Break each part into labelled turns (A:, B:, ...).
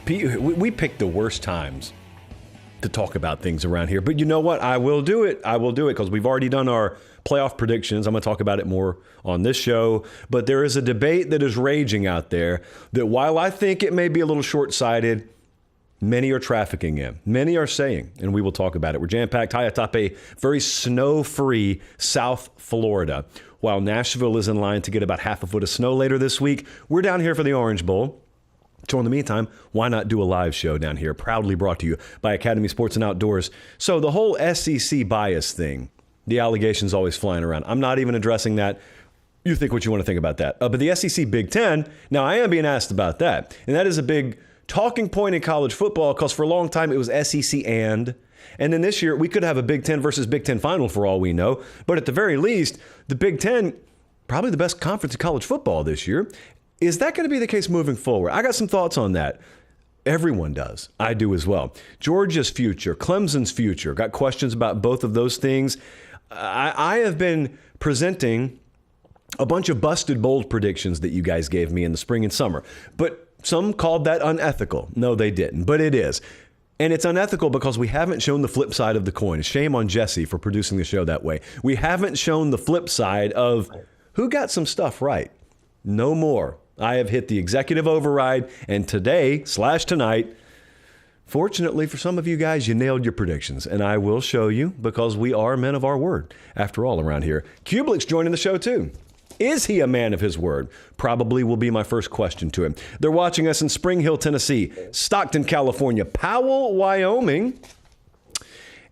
A: We pick the worst times to talk about things around here. But you know what? I will do it. I will do it because we've already done our playoff predictions. I'm going to talk about it more on this show. But there is a debate that is raging out there that while I think it may be a little short-sighted, many are trafficking in. Many are saying, and we will talk about it. We're jam-packed high atop a very snow-free South Florida. While Nashville is in line to get about half a foot of snow later this week, we're down here for the Orange Bowl. So in the meantime, why not do a live show down here? Proudly brought to you by Academy Sports and Outdoors. So the whole SEC bias thing, the allegations always flying around. I'm not even addressing that. You think what you want to think about that. But the SEC Big Ten, now I am being asked about that. And that is a big talking point in college football because for a long time it was SEC and then this year we could have a Big Ten versus Big Ten final for all we know. But at the very least, the Big Ten, probably the best conference in college football this year. Is that going to be the case moving forward? I got some thoughts on that. Everyone does. I do as well. Georgia's future, Clemson's future. Got questions about both of those things. I have been presenting a bunch of busted bold predictions that you guys gave me in the spring and summer. But some called that unethical. No, they didn't. But it is. And it's unethical because we haven't shown the flip side of the coin. Shame on Jesse for producing the show that way. We haven't shown the flip side of who got some stuff right. No more. I have hit the executive override, and tonight, fortunately for some of you guys, you nailed your predictions, and I will show you because we are men of our word, after all, around here. Cubelic's joining the show, too. Is he a man of his word? Probably will be my first question to him. They're watching us in Spring Hill, Tennessee, Stockton, California, Powell, Wyoming,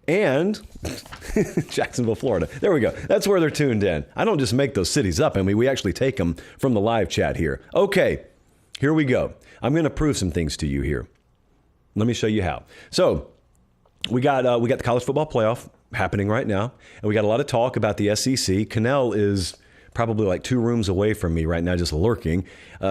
A: and Jacksonville, Florida. There we go. That's where they're tuned in. I don't just make those cities up. I mean, we actually take them from the live chat here. Okay, here we go. I'm going to prove some things to you here. Let me show you how. So we got the college football playoff happening right now, and we got a lot of talk about the SEC. Cannell is probably like 2 rooms away from me right now, just lurking,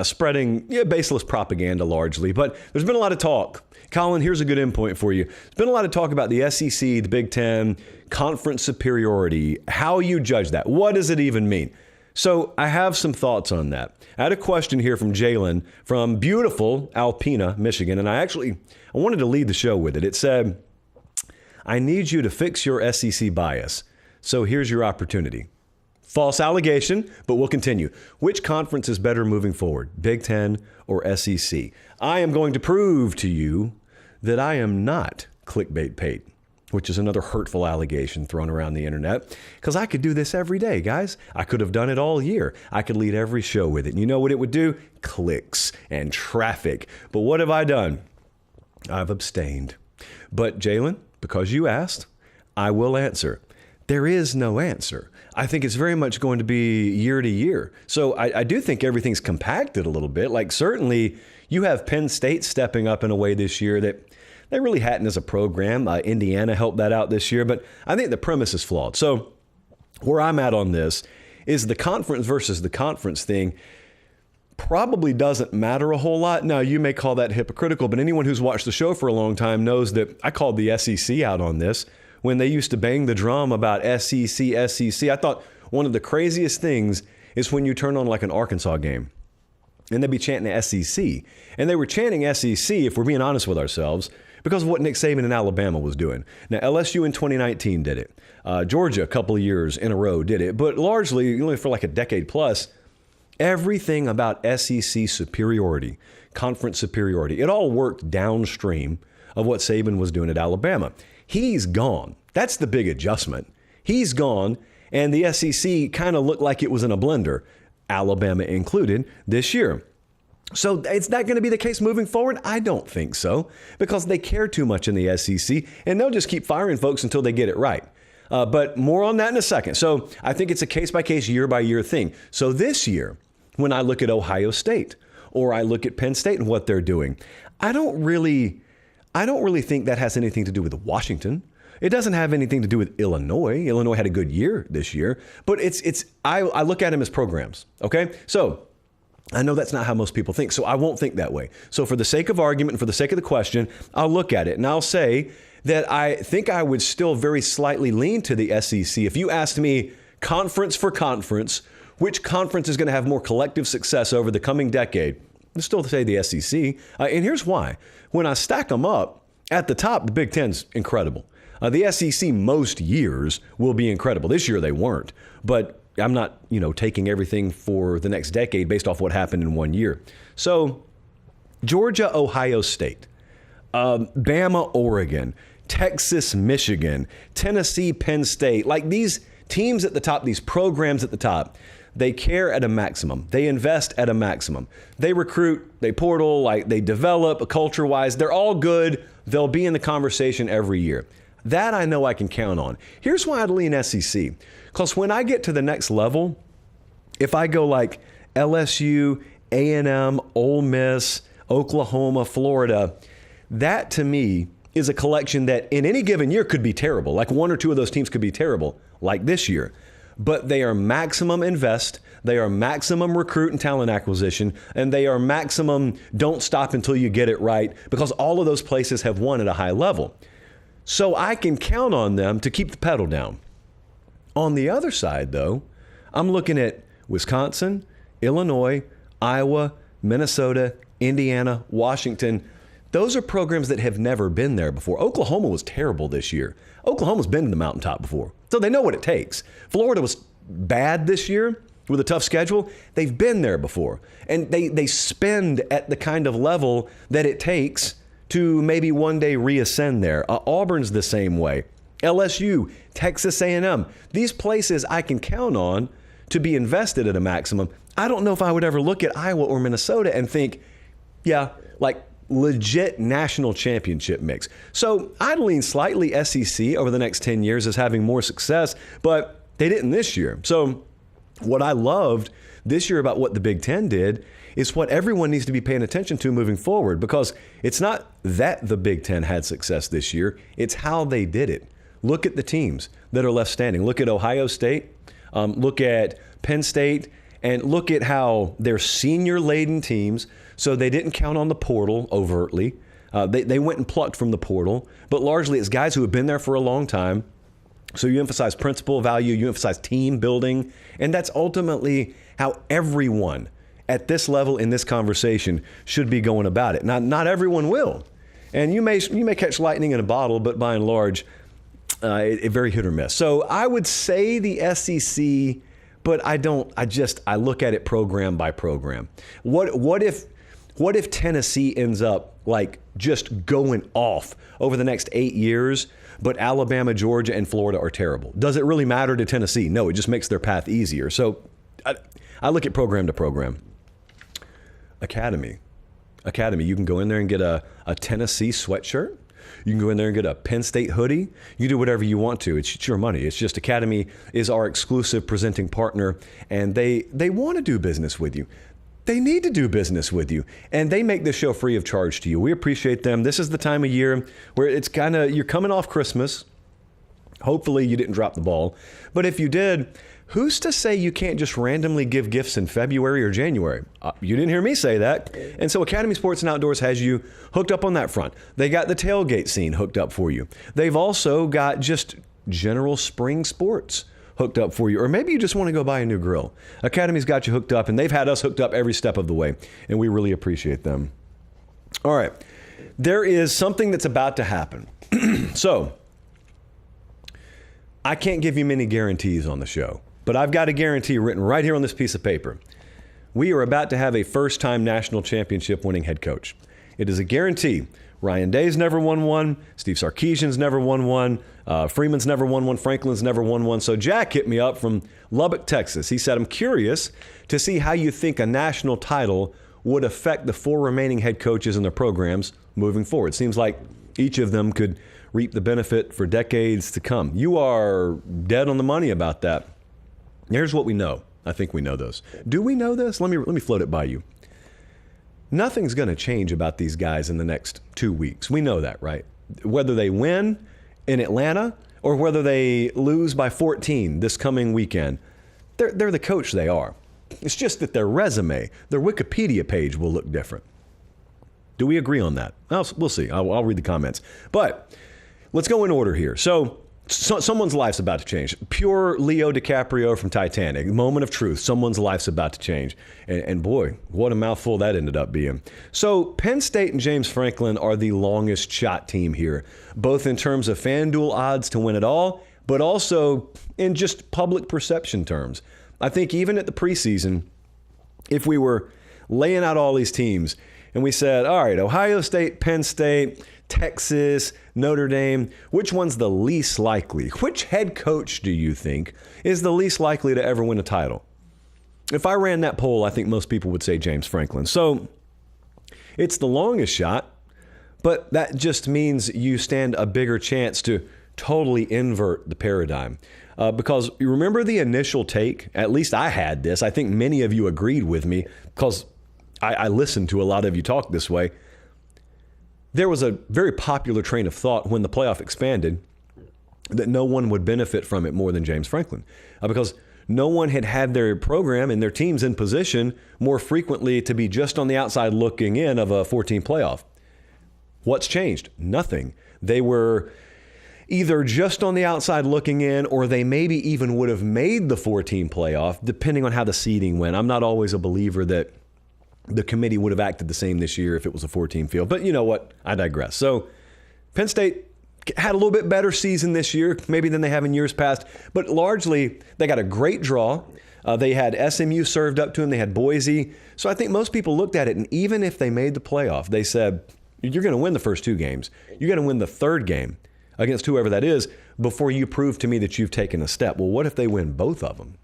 A: spreading baseless propaganda largely. But there's been a lot of talk. Colin, here's a good endpoint for you. There's been a lot of talk about the SEC, the Big Ten, conference superiority, how you judge that. What does it even mean? So I have some thoughts on that. I had a question here from Jalen from beautiful Alpena, Michigan, and I wanted to lead the show with it. It said, I need you to fix your SEC bias. So here's your opportunity. False allegation, but we'll continue. Which conference is better moving forward, Big Ten or SEC? I am going to prove to you that I am not clickbait Pate, which is another hurtful allegation thrown around the internet, because I could do this every day, guys. I could have done it all year. I could lead every show with it. And you know what it would do? Clicks and traffic. But what have I done? I've abstained. But Jalen, because you asked, I will answer. There is no answer. I think it's very much going to be year to year. So I do think everything's compacted a little bit. Like certainly you have Penn State stepping up in a way this year that they really hadn't as a program. Indiana helped that out this year, but I think the premise is flawed. So where I'm at on this is the conference versus the conference thing probably doesn't matter a whole lot. Now, you may call that hypocritical, but anyone who's watched the show for a long time knows that I called the SEC out on this when they used to bang the drum about SEC. I thought one of the craziest things is when you turn on like an Arkansas game and they'd be chanting SEC. And they were chanting SEC, if we're being honest with ourselves, because of what Nick Saban in Alabama was doing. Now, LSU in 2019 did it. Georgia a couple of years in a row did it. But largely, only for like a decade plus, everything about SEC superiority, conference superiority, it all worked downstream of what Saban was doing at Alabama. He's gone. That's the big adjustment. He's gone, and the SEC kind of looked like it was in a blender, Alabama included, this year. So it's not going to be the case moving forward? I don't think so, because they care too much in the SEC, and they'll just keep firing folks until they get it right. But more on that in a second. So I think it's a case-by-case, year-by-year thing. So this year, when I look at Ohio State or I look at Penn State and what they're doing, I don't really think that has anything to do with Washington. It doesn't have anything to do with Illinois. Illinois had a good year this year, but I look at them as programs. Okay, so I know that's not how most people think, so I won't think that way. So for the sake of argument and for the sake of the question, I'll look at it and I'll say that I think I would still very slightly lean to the SEC. If you asked me conference for conference, which conference is going to have more collective success over the coming decade, still say the SEC. And here's why. When I stack them up, at the top, the Big Ten's incredible. The SEC most years will be incredible. This year they weren't. But I'm not, taking everything for the next decade based off what happened in 1 year. So Georgia, Ohio State, Bama, Oregon, Texas, Michigan, Tennessee, Penn State, like these teams at the top, these programs at the top, they care at a maximum. They invest at a maximum. They recruit, they portal, they develop culture-wise. They're all good. They'll be in the conversation every year. That I know I can count on. Here's why I'd lean SEC. Because when I get to the next level, if I go like LSU, A&M, Ole Miss, Oklahoma, Florida, that to me is a collection that in any given year could be terrible. Like one or two of those teams could be terrible, like this year. But they are maximum invest, they are maximum recruit and talent acquisition, and they are maximum don't stop until you get it right, because all of those places have won at a high level. So I can count on them to keep the pedal down. On the other side, though, I'm looking at Wisconsin, Illinois, Iowa, Minnesota, Indiana, Washington. Those are programs that have never been there before. Oklahoma was terrible this year. Oklahoma's been to the mountaintop before, so they know what it takes. Florida was bad this year with a tough schedule. They've been there before, and they spend at the kind of level that it takes to maybe one day reascend there. Auburn's the same way. LSU, Texas A&M. These places I can count on to be invested at a maximum. I don't know if I would ever look at Iowa or Minnesota and think, yeah, like legit national championship mix. So I'd lean slightly SEC over the next 10 years as having more success, but they didn't this year. So what I loved this year about what the Big Ten did is what everyone needs to be paying attention to moving forward, because it's not that the Big Ten had success this year, it's how they did it. Look at the teams that are left standing. Look at Ohio State, look at Penn State, and look at how they're senior-laden teams, so they didn't count on the portal overtly. They went and plucked from the portal, but largely it's guys who have been there for a long time. So you emphasize principle value, you emphasize team building, and that's ultimately how everyone at this level in this conversation should be going about it. Not everyone will, and you may catch lightning in a bottle, but by and large, it very hit or miss. So I would say the SEC, but I look at it program by program. What if Tennessee ends up like just going off over the next 8 years, but Alabama, Georgia, and Florida are terrible? Does it really matter to Tennessee? No, it just makes their path easier. So I look at program to program. Academy. You can go in there and get a Tennessee sweatshirt. You can go in there and get a Penn State hoodie. You do whatever you want to. It's your money. It's just Academy is our exclusive presenting partner, and they want to do business with you. They need to do business with you, and they make this show free of charge to you. We appreciate them. This is the time of year where it's you're coming off Christmas. Hopefully you didn't drop the ball, but if you did, who's to say you can't just randomly give gifts in February or January? You didn't hear me say that. And so Academy Sports and Outdoors has you hooked up on that front. They got the tailgate scene hooked up for you. They've also got just general spring sports hooked up for you. Or maybe you just want to go buy a new grill. Academy's got you hooked up, and they've had us hooked up every step of the way, and we really appreciate them. All right. There is something that's about to happen. So I can't give you many guarantees on the show, but I've got a guarantee written right here on this piece of paper. We are about to have a first-time national championship winning head coach. It is a guarantee. Ryan Day's never won one. Steve Sarkisian's never won one. Freeman's never won one. Franklin's never won one. So Jack hit me up from Lubbock, Texas. He said, I'm curious to see how you think a national title would affect the 4 remaining head coaches and their programs moving forward. Seems like each of them could reap the benefit for decades to come. You are dead on the money about that. Here's what we know. I think we know this. Do we know this? Let me float it by you. Nothing's going to change about these guys in the next 2 weeks. We know that, right? Whether they win in Atlanta or whether they lose by 14 this coming weekend, they're the coach they are. It's just that their resume, their Wikipedia page will look different. Do we agree on that? We'll see. I'll read the comments. But let's go in order here. So Someone's life's about to change. Pure Leo DiCaprio from Titanic. Moment of truth. Someone's life's about to change. And boy, what a mouthful that ended up being. So Penn State and James Franklin are the longest shot team here, both in terms of FanDuel odds to win it all, but also in just public perception terms. I think even at the preseason, if we were laying out all these teams and we said, all right, Ohio State, Penn State, Texas, Notre Dame, which one's the least likely? Which head coach do you think is the least likely to ever win a title? If I ran that poll, I think most people would say James Franklin. So it's the longest shot, but that just means you stand a bigger chance to totally invert the paradigm. Because you remember the initial take, at least I had this, I think many of you agreed with me because I listened to a lot of you talk this way. There was a very popular train of thought when the playoff expanded that no one would benefit from it more than James Franklin because no one had their program and their teams in position more frequently to be just on the outside looking in of a 14 playoff. What's changed? Nothing. They were either just on the outside looking in or they maybe even would have made the 14 playoff depending on how the seeding went. I'm not always a believer that the committee would have acted the same this year if it was a 14 field. But you know what? I digress. So Penn State had a little bit better season this year, maybe than they have in years past. But largely, they got a great draw. They had SMU served up to them. They had Boise. So I think most people looked at it, and even if they made the playoff, they said, you're going to win the first two games. You're going to win the third game against whoever that is before you prove to me that you've taken a step. Well, what if they win both of them?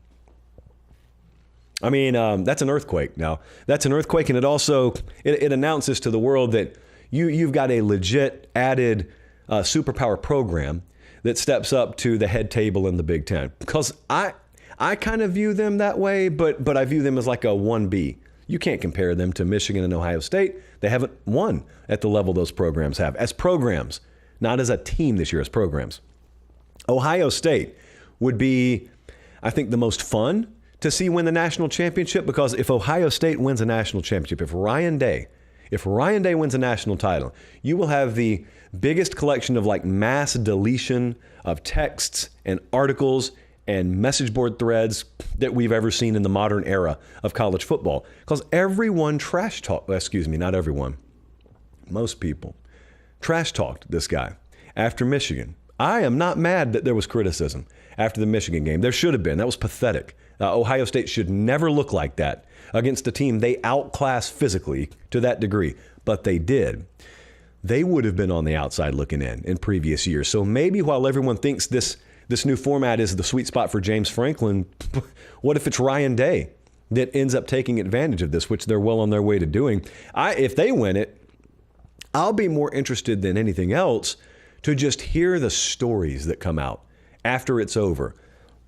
A: I mean, that's an earthquake. Now, that's an earthquake, and it also it announces to the world that you've got a legit added superpower program that steps up to the head table in the Big Ten. Because I kind of view them that way, but I view them as like a 1B. You can't compare them to Michigan and Ohio State. They haven't won at the level those programs have, as programs, not as a team this year, as programs. Ohio State would be, I think, the most fun to see win the national championship, because if Ohio State wins a national championship, if Ryan Day wins a national title, you will have the biggest collection of like mass deletion of texts and articles and message board threads that we've ever seen in the modern era of college football. Because everyone not everyone, most people trash talked this guy after Michigan. I am not mad that there was criticism after the Michigan game. There should have been. That was pathetic. Ohio State should never look like that against a team they outclassed physically to that degree, but they did. They would have been on the outside looking in previous years. So maybe while everyone thinks this new format is the sweet spot for James Franklin, what if it's Ryan Day that ends up taking advantage of this, which they're well on their way to doing? If they win it, I'll be more interested than anything else to just hear the stories that come out after it's over.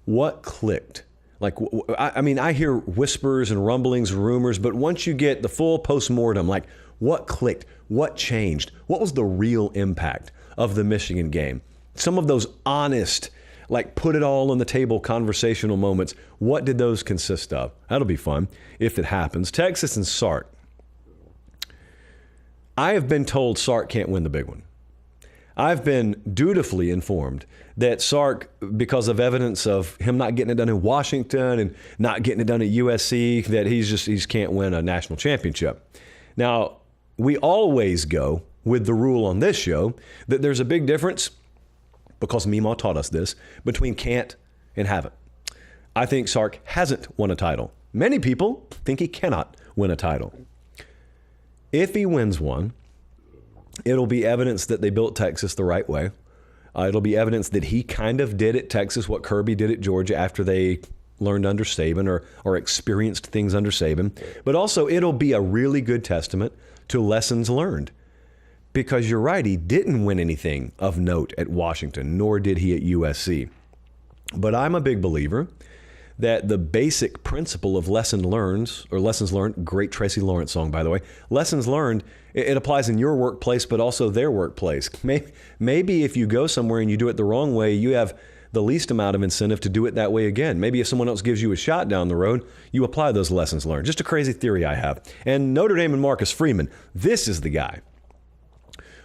A: What clicked? Like, I mean, I hear whispers and rumblings, rumors, but once you get the full postmortem, like what clicked? What changed? What was the real impact of the Michigan game? Some of those honest, like put it all on the table conversational moments, what did those consist of? That'll be fun if it happens. Texas and Sark. I have been told Sark can't win the big one. I've been dutifully informed that Sark, because of evidence of him not getting it done in Washington and not getting it done at USC, that he just can't win a national championship. Now, we always go with the rule on this show that there's a big difference, because Meemaw taught us this, between can't and haven't. I think Sark hasn't won a title. Many people think he cannot win a title. If he wins one, it'll be evidence that they built Texas the right way. It'll be evidence that he kind of did at Texas what Kirby did at Georgia after they learned under Saban or experienced things under Saban. But also, it'll be a really good testament to lessons learned. Because you're right, he didn't win anything of note at Washington, nor did he at USC. But I'm a big believer that the basic principle of lessons learned, great Tracy Lawrence song, by the way, lessons learned, it applies in your workplace, but also their workplace. Maybe if you go somewhere and you do it the wrong way, you have the least amount of incentive to do it that way again. Maybe if someone else gives you a shot down the road, you apply those lessons learned. Just a crazy theory I have. And Notre Dame and Marcus Freeman, this is the guy.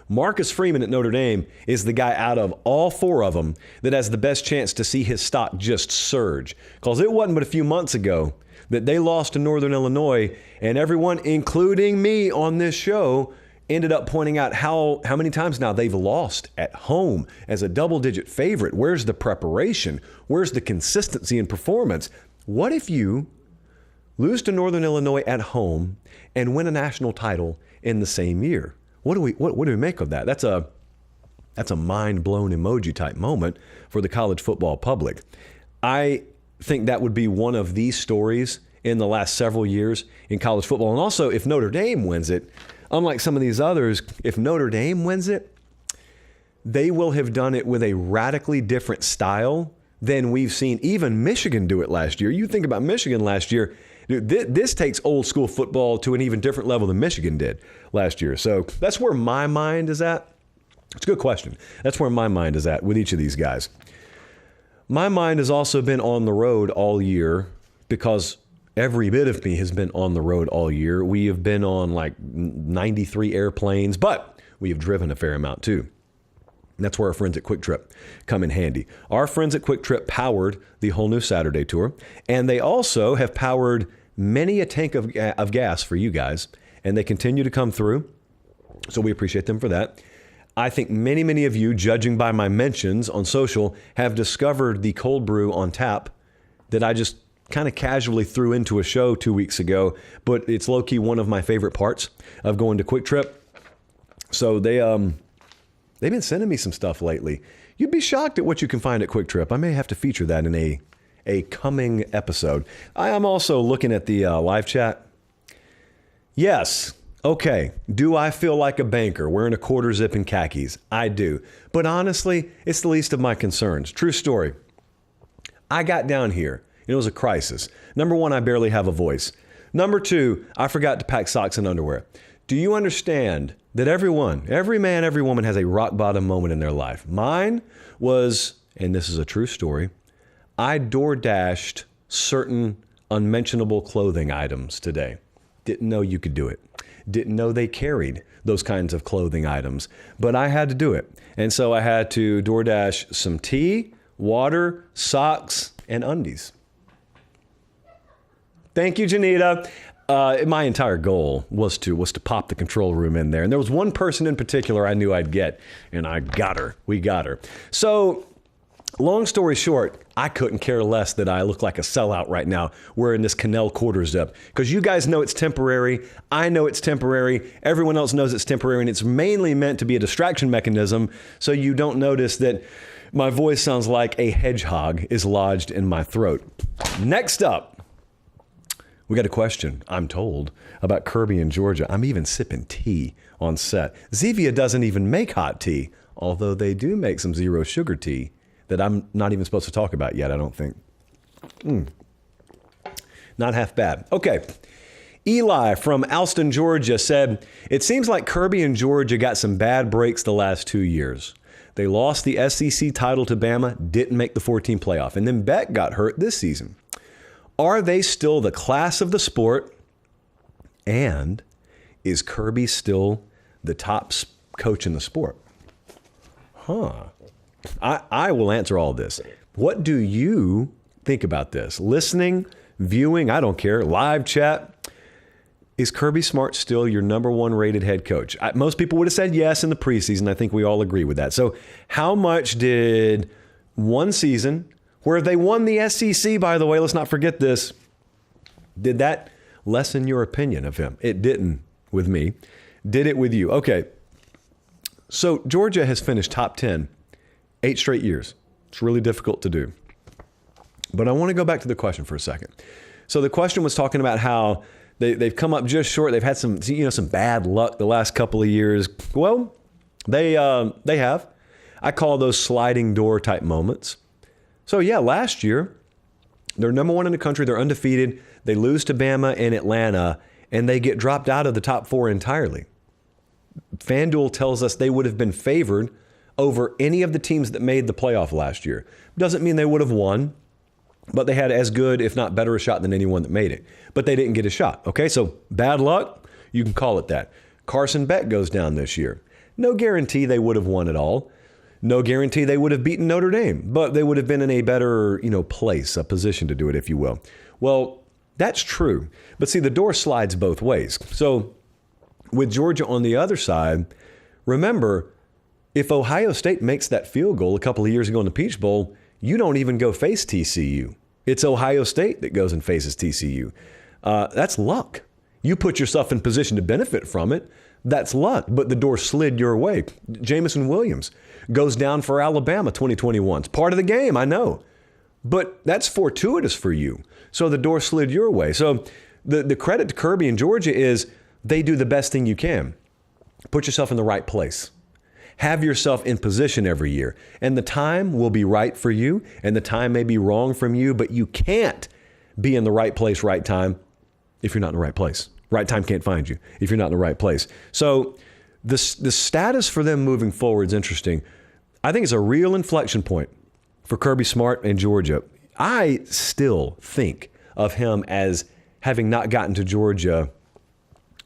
A: Marcus Freeman at Notre Dame is the guy out of all four of them that has the best chance to see his stock just surge. Because it wasn't but a few months ago that they lost to Northern Illinois, and everyone, including me on this show, ended up pointing out how many times now they've lost at home as a double-digit favorite. Where's the preparation? Where's the consistency in performance? What if you lose to Northern Illinois at home and win a national title in the same year? What do we make of that? That's a mind-blown emoji type moment for the college football public. I think that would be one of these stories in the last several years in college football. And also, if Notre Dame wins it, unlike some of these others, if Notre Dame wins it, they will have done it with a radically different style than we've seen even Michigan do it last year. You think about Michigan last year, dude, this takes old school football to an even different level than Michigan did last year. So that's where my mind is at. It's a good question. That's where my mind is at with each of these guys. My mind has also been on the road all year because every bit of me has been on the road all year. We have been on like 93 airplanes, but we have driven a fair amount too. And that's where our friends at Quick Trip come in handy. Our friends at Quick Trip powered the whole new Saturday tour, and they also have powered many a tank of gas for you guys, and they continue to come through. So we appreciate them for that. I think many of you, judging by my mentions on social, have discovered the cold brew on tap that I just kind of casually threw into a show 2 weeks ago, but it's low-key one of my favorite parts of going to Quick Trip. So they've been sending me some stuff lately. You'd be shocked at what you can find at Quick Trip. I may have to feature that in a coming episode. I am also looking at the live chat. Yes. Okay, do I feel like a banker wearing a quarter zip and khakis? I do. But honestly, it's the least of my concerns. True story. I got down here. It was a crisis. Number one, I barely have a voice. Number two, I forgot to pack socks and underwear. Do you understand that every man, every woman has a rock bottom moment in their life? Mine was, and this is a true story, I door dashed certain unmentionable clothing items today. Didn't know you could do it. Didn't know they carried those kinds of clothing items, but I had to do it. And so I had to DoorDash some tea, water, socks, and undies. Thank you, Janita. My entire goal was to pop the control room in there. And there was one person in particular I knew I'd get, and I got her. We got her. So long story short, I couldn't care less that I look like a sellout right now wearing this Cannell quarter zip. Because you guys know it's temporary. I know it's temporary. Everyone else knows it's temporary. And it's mainly meant to be a distraction mechanism so you don't notice that my voice sounds like a hedgehog is lodged in my throat. Next up, we got a question, I'm told, about Kirby in Georgia. I'm even sipping tea on set. Zevia doesn't even make hot tea, although they do make some zero sugar tea that I'm not even supposed to talk about yet, I don't think. Not half bad. Okay. Eli from Alston, Georgia said, it seems like Kirby and Georgia got some bad breaks the last 2 years. They lost the SEC title to Bama, didn't make the 14 playoff, and then Beck got hurt this season. Are they still the class of the sport? And is Kirby still the top coach in the sport? I will answer all this. What do you think about this? Listening, viewing, I don't care, live chat. Is Kirby Smart still your number one rated head coach? Most people would have said yes in the preseason. I think we all agree with that. So how much did one season, where they won the SEC, by the way, let's not forget this, did that lessen your opinion of him? It didn't with me. Did it with you? Okay. So Georgia has finished top 10 8 straight years. It's really difficult to do. But I want to go back to the question for a second. So the question was talking about how they've come up just short. They've had some bad luck the last couple of years. Well, they have. I call those sliding door type moments. So yeah, last year, they're number one in the country. They're undefeated. They lose to Bama and Atlanta, and they get dropped out of the top 4 entirely. FanDuel tells us they would have been favored over any of the teams that made the playoff last year. Doesn't mean they would have won, but they had as good, if not better, a shot than anyone that made it. But they didn't get a shot. Okay, so bad luck, you can call it that. Carson Beck goes down this year. No guarantee they would have won it all. No guarantee they would have beaten Notre Dame, but they would have been in a better, place, a position to do it, if you will. Well, that's true. But see, the door slides both ways. So with Georgia on the other side, remember, if Ohio State makes that field goal a couple of years ago in the Peach Bowl, you don't even go face TCU. It's Ohio State that goes and faces TCU. That's luck. You put yourself in position to benefit from it. That's luck, but the door slid your way. Jamison Williams goes down for Alabama 2021. It's part of the game, I know. But that's fortuitous for you. So the door slid your way. So the credit to Kirby and Georgia is they do the best thing you can. Put yourself in the right place. Have yourself in position every year. And the time will be right for you, and the time may be wrong from you, but you can't be in the right place, right time, if you're not in the right place. Right time can't find you if you're not in the right place. So the status for them moving forward is interesting. I think it's a real inflection point for Kirby Smart and Georgia. I still think of him as having not gotten to Georgia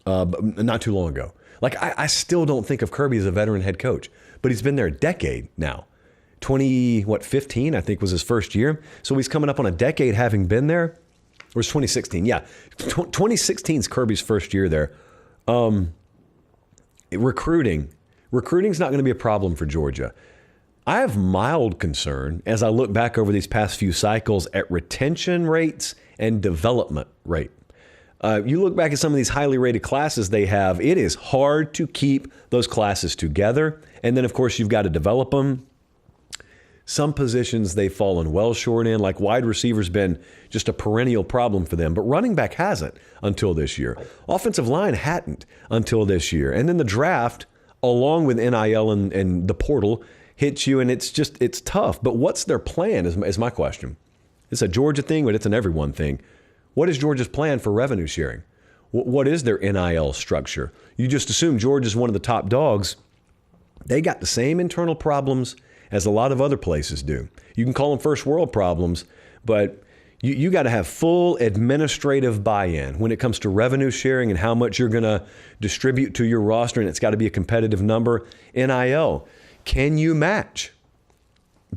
A: not too long ago. Like, I still don't think of Kirby as a veteran head coach, but he's been there a decade now. 15, I think was his first year. So he's coming up on a decade having been there. Or it's 2016? Yeah. 2016 is Kirby's first year there. Recruiting's not going to be a problem for Georgia. I have mild concern as I look back over these past few cycles at retention rates and development rate. You look back at some of these highly rated classes they have, it is hard to keep those classes together. And then, of course, you've got to develop them. Some positions they've fallen well short in, like wide receiver's been just a perennial problem for them, but running back hasn't until this year. Offensive line hadn't until this year. And then the draft, along with NIL and the portal, hits you, and it's tough. But what's their plan is my question. It's a Georgia thing, but it's an everyone thing. What is Georgia's plan for revenue sharing? What is their NIL structure? You just assume Georgia's one of the top dogs. They got the same internal problems as a lot of other places do. You can call them first world problems, but you got to have full administrative buy-in when it comes to revenue sharing and how much you're going to distribute to your roster, and it's got to be a competitive number. NIL, can you match?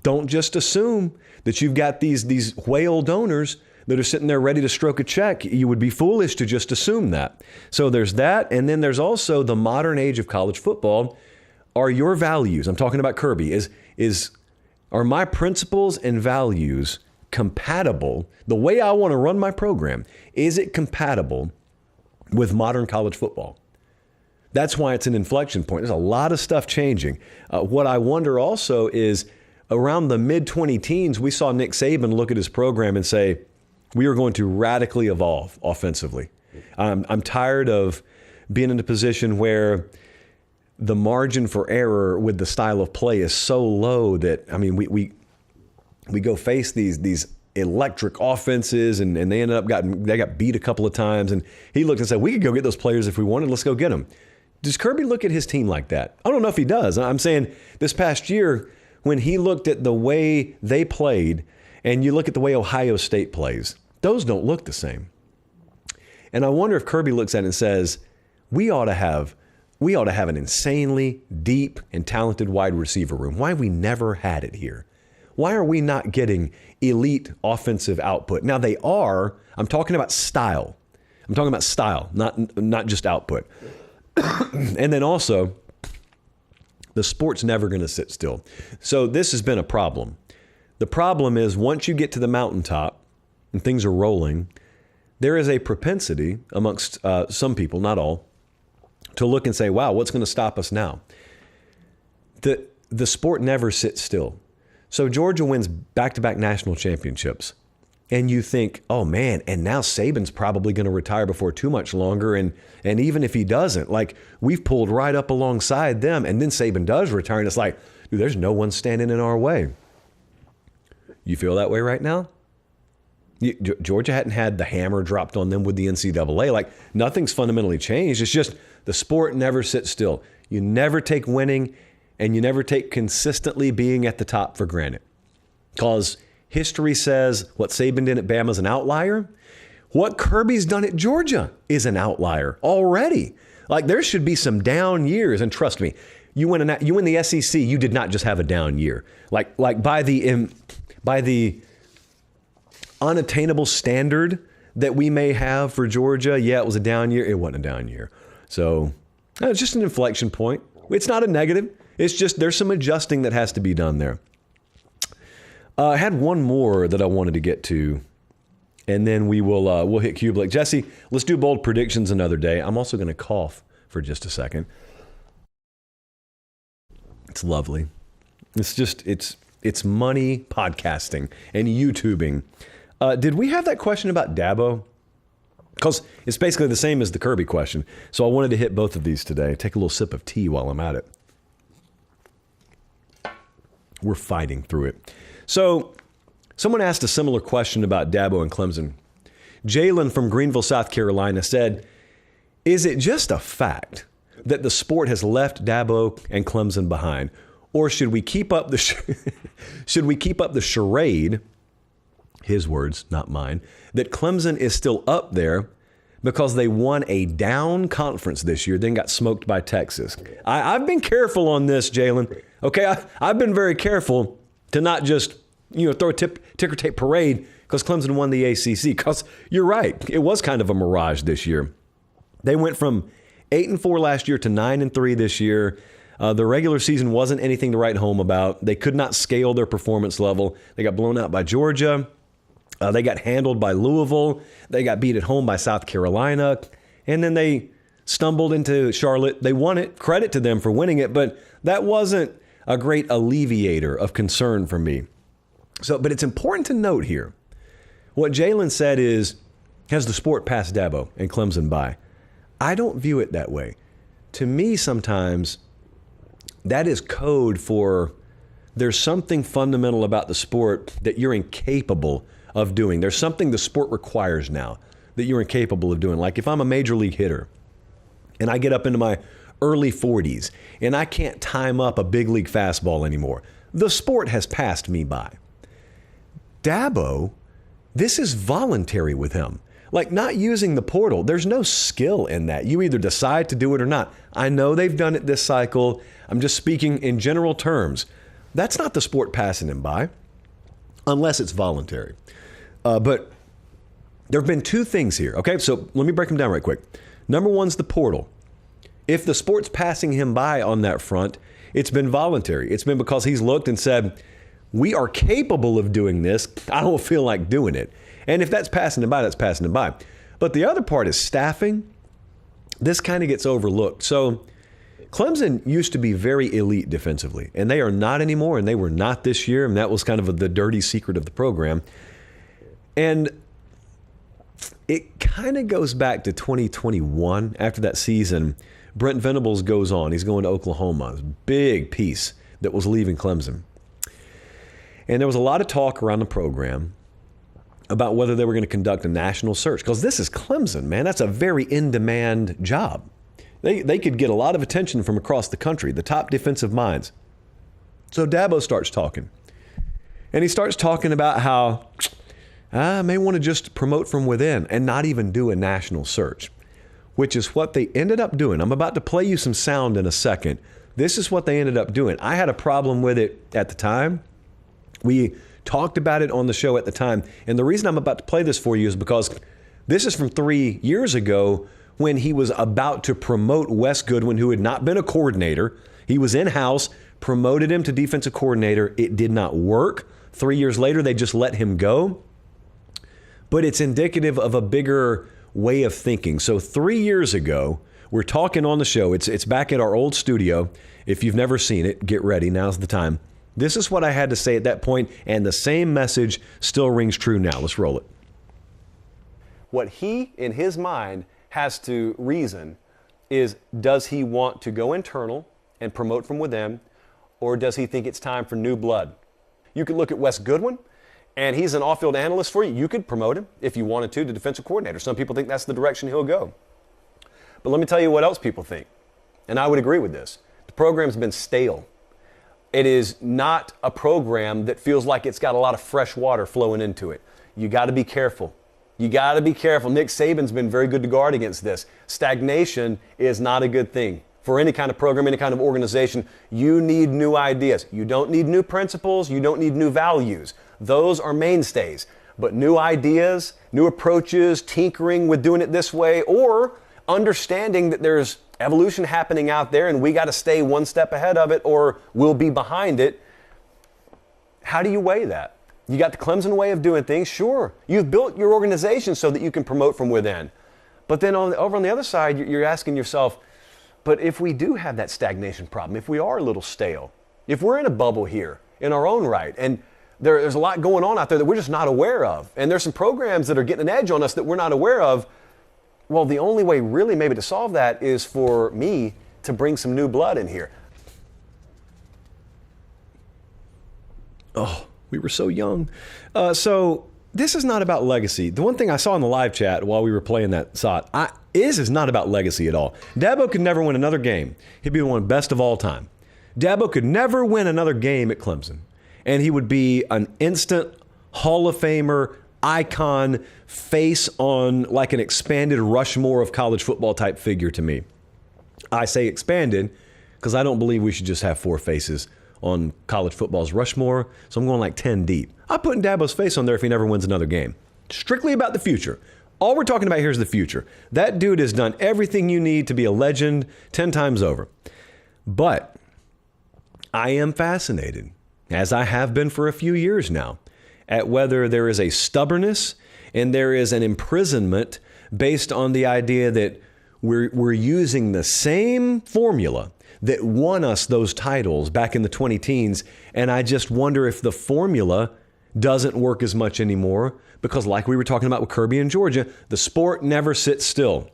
A: Don't just assume that you've got these whale donors that are sitting there ready to stroke a check. You would be foolish to just assume that. So there's that, and then there's also the modern age of college football. Are your values, I'm talking about Kirby, are my principles and values compatible? The way I want to run my program, is it compatible with modern college football? That's why it's an inflection point. There's a lot of stuff changing. What I wonder also is around the mid-20 teens, we saw Nick Saban look at his program and say, we are going to radically evolve offensively. I'm tired of being in a position where the margin for error with the style of play is so low that, I mean, we go face these electric offenses, and they got beat a couple of times. And he looked and said, we could go get those players if we wanted. Let's go get them. Does Kirby look at his team like that? I don't know if he does. I'm saying this past year, when he looked at the way they played, and you look at the way Ohio State plays, those don't look the same. And I wonder if Kirby looks at it and says, we ought to have an insanely deep and talented wide receiver room. Why have we never had it here? Why are we not getting elite offensive output? Now they are. I'm talking about style. Not just output. And then also, the sport's never going to sit still. So this has been a problem. The problem is once you get to the mountaintop and things are rolling, there is a propensity amongst some people, not all, to look and say, wow, what's going to stop us now? The sport never sits still. So Georgia wins back-to-back national championships. And you think, oh man, and now Saban's probably going to retire before too much longer. And even if he doesn't, like, we've pulled right up alongside them. And then Saban does retire, and it's like, dude, there's no one standing in our way. You feel that way right now? Georgia hadn't had the hammer dropped on them with the NCAA. Like, nothing's fundamentally changed. It's just the sport never sits still. You never take winning, and you never take consistently being at the top for granted. Because history says what Saban did at Bama is an outlier. What Kirby's done at Georgia is an outlier already. Like, there should be some down years. And trust me, you win the SEC. You did not just have a down year. Like by the unattainable standard that we may have for Georgia, yeah, it was a down year. It wasn't a down year. So it's just an inflection point. It's not a negative. It's just there's some adjusting that has to be done there. I had one more that I wanted to get to, and then we'll hit Cubelic. Jesse, let's do bold predictions another day. I'm also going to cough for just a second. It's lovely. It's just it's money podcasting and YouTubing. Did we have that question about Dabo? Because it's basically the same as the Kirby question. So I wanted to hit both of these today. Take a little sip of tea while I'm at it. We're fighting through it. So someone asked a similar question about Dabo and Clemson. Jalen from Greenville, South Carolina said, is it just a fact that the sport has left Dabo and Clemson behind? Or should we keep up the charade, his words, not mine, that Clemson is still up there because they won a down conference this year, then got smoked by Texas? I've been careful on this, Jalen. Okay, I've been very careful to not just throw a ticker tape parade because Clemson won the ACC. Because you're right, it was kind of a mirage this year. They went from 8-4 last year to 9-3 this year. The regular season wasn't anything to write home about. They could not scale their performance level. They got blown out by Georgia. They got handled by Louisville. They got beat at home by South Carolina. And then they stumbled into Charlotte. They won it. Credit to them for winning it. But that wasn't a great alleviator of concern for me. But it's important to note here. What Jalen said is, has the sport passed Dabo and Clemson by? I don't view it that way. To me, sometimes that is code for there's something fundamental about the sport that you're incapable of doing. There's something the sport requires now that you're incapable of doing. Like if I'm a major league hitter and I get up into my early 40s and I can't time up a big league fastball anymore, the sport has passed me by. Dabo, this is voluntary with him. Like not using the portal, there's no skill in that. You either decide to do it or not. I know they've done it this cycle. I'm just speaking in general terms. That's not the sport passing him by, unless it's voluntary. But there have been two things here. Okay, so let me break them down right quick. Number one's the portal. If the sport's passing him by on that front, it's been voluntary. It's been because he's looked and said, we are capable of doing this. I don't feel like doing it. And if that's passing him by, that's passing him by. But the other part is staffing. This kind of gets overlooked. So Clemson used to be very elite defensively, and they are not anymore, and they were not this year, and that was kind of the dirty secret of the program. And it kind of goes back to 2021. After that season, Brent Venables goes on. He's going to Oklahoma. It's a big piece that was leaving Clemson. And there was a lot of talk around the program about whether they were going to conduct a national search. Because this is Clemson, man. That's a very in-demand job. They could get a lot of attention from across the country, the top defensive minds. So Dabo starts talking. And he starts talking about how I may want to just promote from within and not even do a national search, which is what they ended up doing. I'm about to play you some sound in a second. This is what they ended up doing. I had a problem with it at the time. We talked about it on the show at the time. And the reason I'm about to play this for you is because this is from 3 years ago when he was about to promote Wes Goodwin, who had not been a coordinator. He was in-house, promoted him to defensive coordinator. It did not work. 3 years later, they just let him go. But it's indicative of a bigger way of thinking. So 3 years ago, we're talking on the show. It's back at our old studio. If you've never seen it, get ready. Now's the time. This is what I had to say at that point, and the same message still rings true now. Let's roll it. What he, in his mind, has to reason is, does he want to go internal and promote from within, or does he think it's time for new blood? You could look at Wes Goodwin, and he's an off-field analyst for you. You could promote him if you wanted to defensive coordinator. Some people think that's the direction he'll go. But let me tell you what else people think, and I would agree with this. The program's been stale. It is not a program that feels like it's got a lot of fresh water flowing into it. You got to be careful. You got to be careful. Nick Saban's been very good to guard against this. Stagnation is not a good thing. for any kind of program, any kind of organization. You need new ideas. You don't need new principles. You don't need new values. Those are mainstays. But new ideas, new approaches, tinkering with doing it this way, or understanding that there's evolution happening out there and we got to stay one step ahead of it or we'll be behind it. How do you weigh that? You got the Clemson way of doing things, sure. You've built your organization so that you can promote from within. But then over on the other side, you're asking yourself, but if we do have that stagnation problem, if we are a little stale, if we're in a bubble here in our own right, and there's a lot going on out there that we're just not aware of, and there's some programs that are getting an edge on us that we're not aware of, well, the only way really maybe to solve that is for me to bring some new blood in here. Oh, we were so young. So this is not about legacy. The one thing I saw in the live chat while we were playing that shot is not about legacy at all. Dabo could never win another game. He'd be one best of all time. Dabo could never win another game at Clemson. And he would be an instant Hall of Famer, icon, face on like an expanded Rushmore of college football type figure to me. I say expanded because I don't believe we should just have 4 faces on college football's Rushmore, so I'm going like 10 deep. I'm putting Dabo's face on there if he never wins another game. Strictly about the future. All we're talking about here is the future. That dude has done everything you need to be a legend 10 times over. But I am fascinated, as I have been for a few years now, at whether there is a stubbornness and there is an imprisonment based on the idea that we're using the same formula that won us those titles back in the 20-teens. And I just wonder if the formula doesn't work as much anymore because, like we were talking about with Kirby in Georgia, the sport never sits still.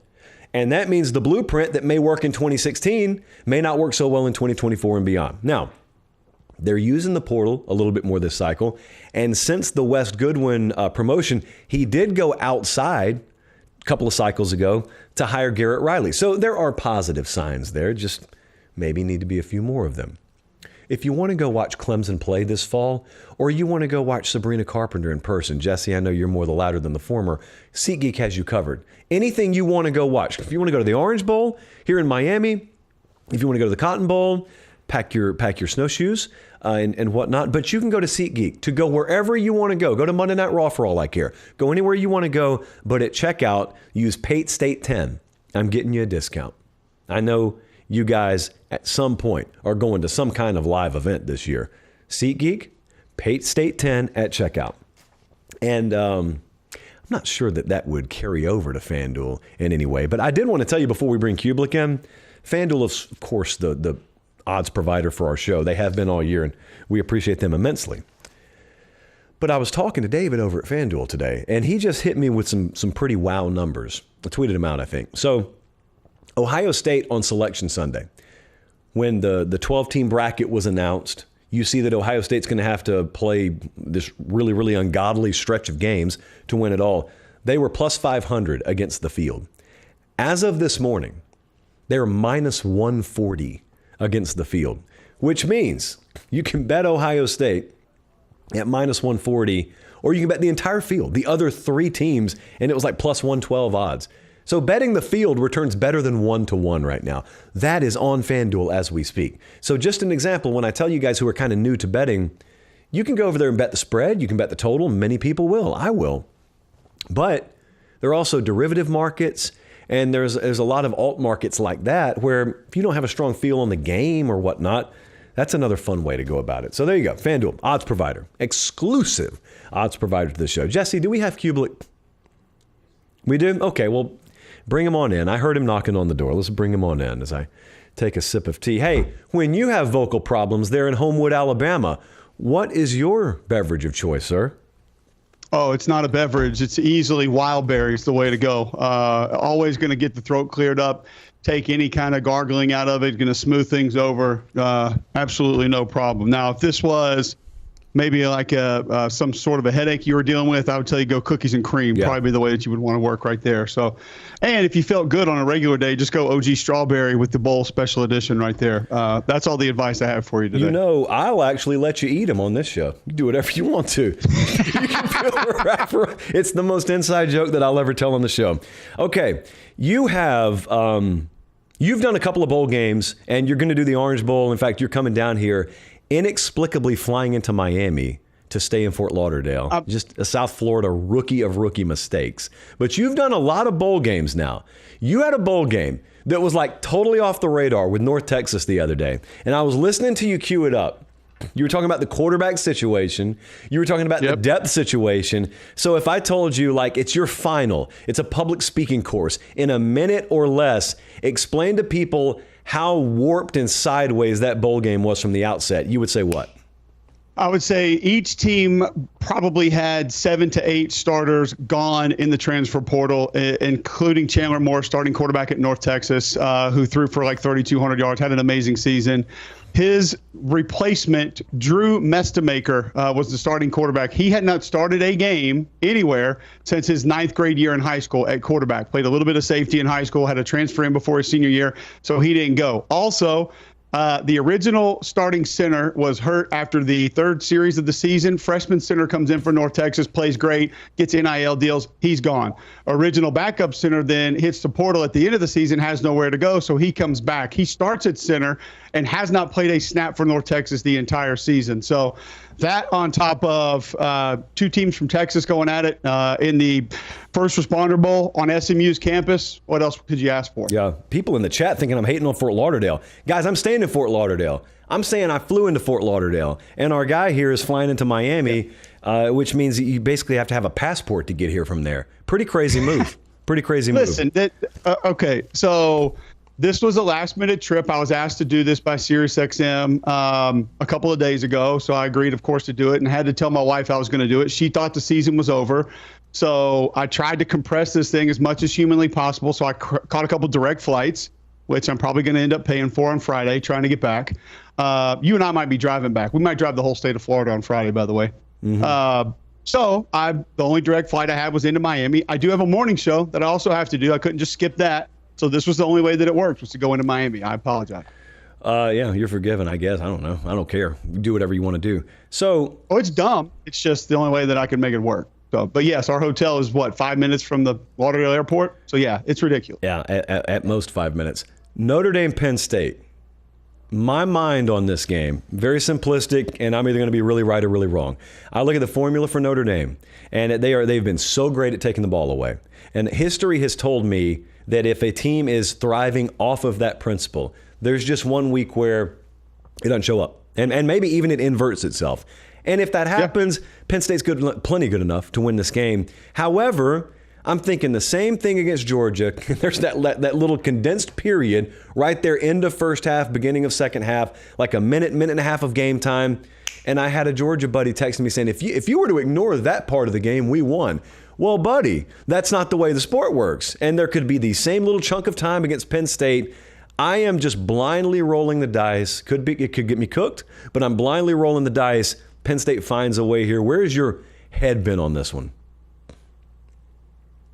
A: And that means the blueprint that may work in 2016 may not work so well in 2024 and beyond. Now, they're using the portal a little bit more this cycle. And since the West Goodwin promotion, he did go outside a couple of cycles ago to hire Garrett Riley. So there are positive signs there, just maybe need to be a few more of them. If you want to go watch Clemson play this fall, or you want to go watch Sabrina Carpenter in person, Jesse, I know you're more the latter than the former, SeatGeek has you covered. Anything you want to go watch. If you want to go to the Orange Bowl here in Miami, if you want to go to the Cotton Bowl, pack your snowshoes and whatnot. But you can go to SeatGeek to go wherever you want to go. Go to Monday Night Raw for all I care. Go anywhere you want to go, but at checkout, use Pate State 10. I'm getting you a discount. I know you guys at some point are going to some kind of live event this year. SeatGeek, Pate State 10 at checkout. And I'm not sure that would carry over to FanDuel in any way. But I did want to tell you before we bring Cubelic in, FanDuel is, of course, the odds provider for our show. They have been all year, and we appreciate them immensely. But I was talking to David over at FanDuel today, and he just hit me with some pretty wow numbers. I tweeted them out, I think. So Ohio State on Selection Sunday, when the 12-team bracket was announced, you see that Ohio State's going to have to play this really, really ungodly stretch of games to win it all. They were plus 500 against the field. As of this morning, they're minus 140 against the field, which means you can bet Ohio State at minus 140, or you can bet the entire field, the other 3 teams, and it was like plus 112 odds. So betting the field returns better than 1-to-1 right now. That is on FanDuel as we speak. So just an example, when I tell you guys who are kind of new to betting, you can go over there and bet the spread. You can bet the total. Many people will. I will. But there are also derivative markets, and there's a lot of alt markets like that where if you don't have a strong feel on the game or whatnot, that's another fun way to go about it. So there you go. FanDuel, odds provider, exclusive odds provider to the show. Jesse, do we have Cubelic? We do? Okay, well, bring him on in. I heard him knocking on the door. Let's bring him on in as I take a sip of tea. Hey, when you have vocal problems there in Homewood, Alabama, what is your beverage of choice, sir?
B: Oh, it's not a beverage. It's easily wild berries, the way to go. Always going to get the throat cleared up. Take any kind of gargling out of it. Going to smooth things over. Absolutely no problem. Now, if this was maybe like some sort of a headache you were dealing with, I would tell you go cookies and cream. Yeah. Probably the way that you would want to work right there. So, and if you felt good on a regular day, just go OG strawberry with the bowl special edition right there. That's all the advice I have for you today.
A: You know, I'll actually let you eat them on this show. You do whatever you want to. You can feel the rapper. It's the most inside joke that I'll ever tell on the show. Okay, you have You've done a couple of bowl games, and you're going to do the Orange Bowl. In fact, you're coming down here, inexplicably flying into Miami to stay in Fort Lauderdale. Just a South Florida rookie of rookie mistakes. But you've done a lot of bowl games now. You had a bowl game that was like totally off the radar with North Texas the other day. And I was listening to you cue it up. You were talking about the quarterback situation. You were talking about the depth situation. So if I told you, like, it's your final, it's a public speaking course, in a minute or less, explain to people how warped and sideways that bowl game was from the outset, you would say what?
B: I would say each team probably had 7 to 8 starters gone in the transfer portal, including Chandler Moore, starting quarterback at North Texas, who threw for like 3,200 yards, had an amazing season. His replacement, Drew Mestamaker, was the starting quarterback. He had not started a game anywhere since his 9th grade year in high school at quarterback. Played a little bit of safety in high school, had a transfer in before his senior year, so he didn't go. Also, the original starting center was hurt after the 3rd series of the season. Freshman center comes in for North Texas, plays great, gets NIL deals. He's gone. Original backup center then hits the portal at the end of the season, has nowhere to go, so he comes back. He starts at center and has not played a snap for North Texas the entire season. So that on top of 2 teams from Texas going at it in the First Responder Bowl on SMU's campus, what else could you ask for?
A: Yeah, people in the chat thinking I'm hating on Fort Lauderdale. Guys, I'm staying in Fort Lauderdale. I'm saying I flew into Fort Lauderdale, and our guy here is flying into Miami, which means you basically have to have a passport to get here from there. Pretty crazy move. Pretty crazy move.
B: Listen, okay, so this was a last-minute trip. I was asked to do this by SiriusXM a couple of days ago, so I agreed, of course, to do it and had to tell my wife I was going to do it. She thought the season was over, so I tried to compress this thing as much as humanly possible, so I caught a couple direct flights, which I'm probably going to end up paying for on Friday, trying to get back. You and I might be driving back. We might drive the whole state of Florida on Friday, by the way. Mm-hmm. So the only direct flight I had was into Miami. I do have a morning show that I also have to do. I couldn't just skip that. So this was the only way that it worked, was to go into Miami. I apologize.
A: Yeah, you're forgiven, I guess. I don't know. I don't care. Do whatever you want to do. So,
B: it's dumb. It's just the only way that I can make it work. So, but yes, our hotel is 5 minutes from the Lauderdale airport. So yeah, it's ridiculous.
A: Yeah, at most 5 minutes. Notre Dame, Penn State. My mind on this game, very simplistic, and I'm either going to be really right or really wrong. I look at the formula for Notre Dame, and they've been so great at taking the ball away. And history has told me that if a team is thriving off of that principle, there's just one week where it doesn't show up. And maybe even it inverts itself. And if that happens, Penn State's plenty good enough to win this game. However, I'm thinking the same thing against Georgia. There's that little condensed period right there, end of first half, beginning of second half, like a minute and a half of game time. And I had a Georgia buddy texting me saying, if you were to ignore that part of the game, we won. Well, buddy, that's not the way the sport works. And there could be the same little chunk of time against Penn State. I am just blindly rolling the dice. It could get me cooked, but I'm blindly rolling the dice. Penn State finds a way here. Where's your head been on this one?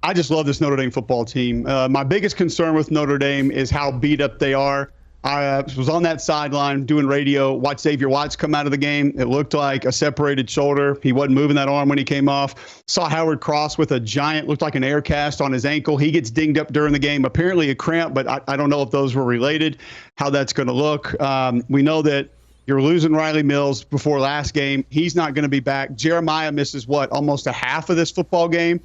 B: I just love this Notre Dame football team. My biggest concern with Notre Dame is how beat up they are. I was on that sideline doing radio, watched Xavier Watts come out of the game. It looked like a separated shoulder. He wasn't moving that arm when he came off. Saw Howard Cross with a giant, looked like an air cast on his ankle. He gets dinged up during the game. Apparently a cramp, but I don't know if those were related, how that's going to look. We know that you're losing Riley Mills before last game. He's not going to be back. Jeremiah misses, almost a half of this football game.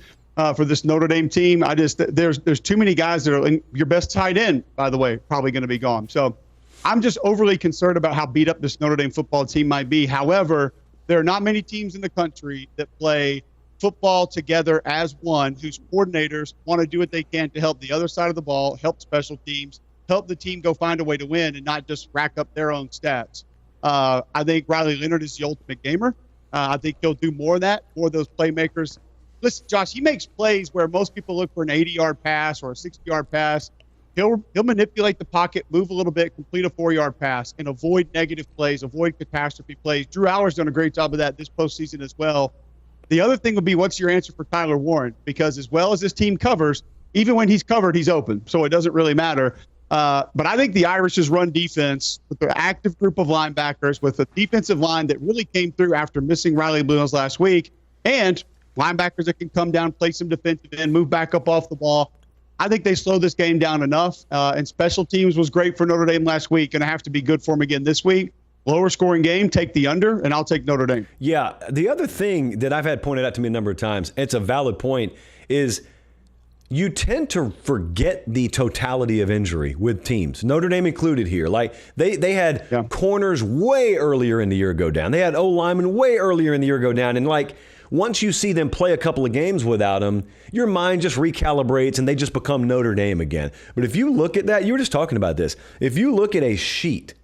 B: For this Notre Dame team, there's too many guys that are in your best tight end, by the way, probably going to be gone. So I'm just overly concerned about how beat up this Notre Dame football team might be. However, there are not many teams in the country that play football together as one, whose coordinators want to do what they can to help the other side of the ball, help special teams, help the team go find a way to win and not just rack up their own stats. I think Riley Leonard is the ultimate gamer. I think he'll do more of that for those playmakers. Listen, Josh, he makes plays where most people look for an 80-yard pass or a 60-yard pass. He'll manipulate the pocket, move a little bit, complete a 4-yard pass, and avoid negative plays, avoid catastrophe plays. Drew Aller's done a great job of that this postseason as well. The other thing would be, what's your answer for Tyler Warren? Because as well as this team covers, even when he's covered, he's open. So it doesn't really matter. But I think the Irish's run defense, with the active group of linebackers, with a defensive line that really came through after missing Riley Mills last week, and linebackers that can come down, play some defensive end, move back up off the ball. I think they slowed this game down enough. And special teams was great for Notre Dame last week. Going to have to be good for them again this week. Lower scoring game, take the under, and I'll take Notre Dame.
A: Yeah, the other thing that I've had pointed out to me a number of times, it's a valid point, is you tend to forget the totality of injury with teams, Notre Dame included here. Like they had corners way earlier in the year go down. They had O-linemen way earlier in the year go down. And like once you see them play a couple of games without them, your mind just recalibrates and they just become Notre Dame again. But if you look at that, you were just talking about this. If you look at a sheet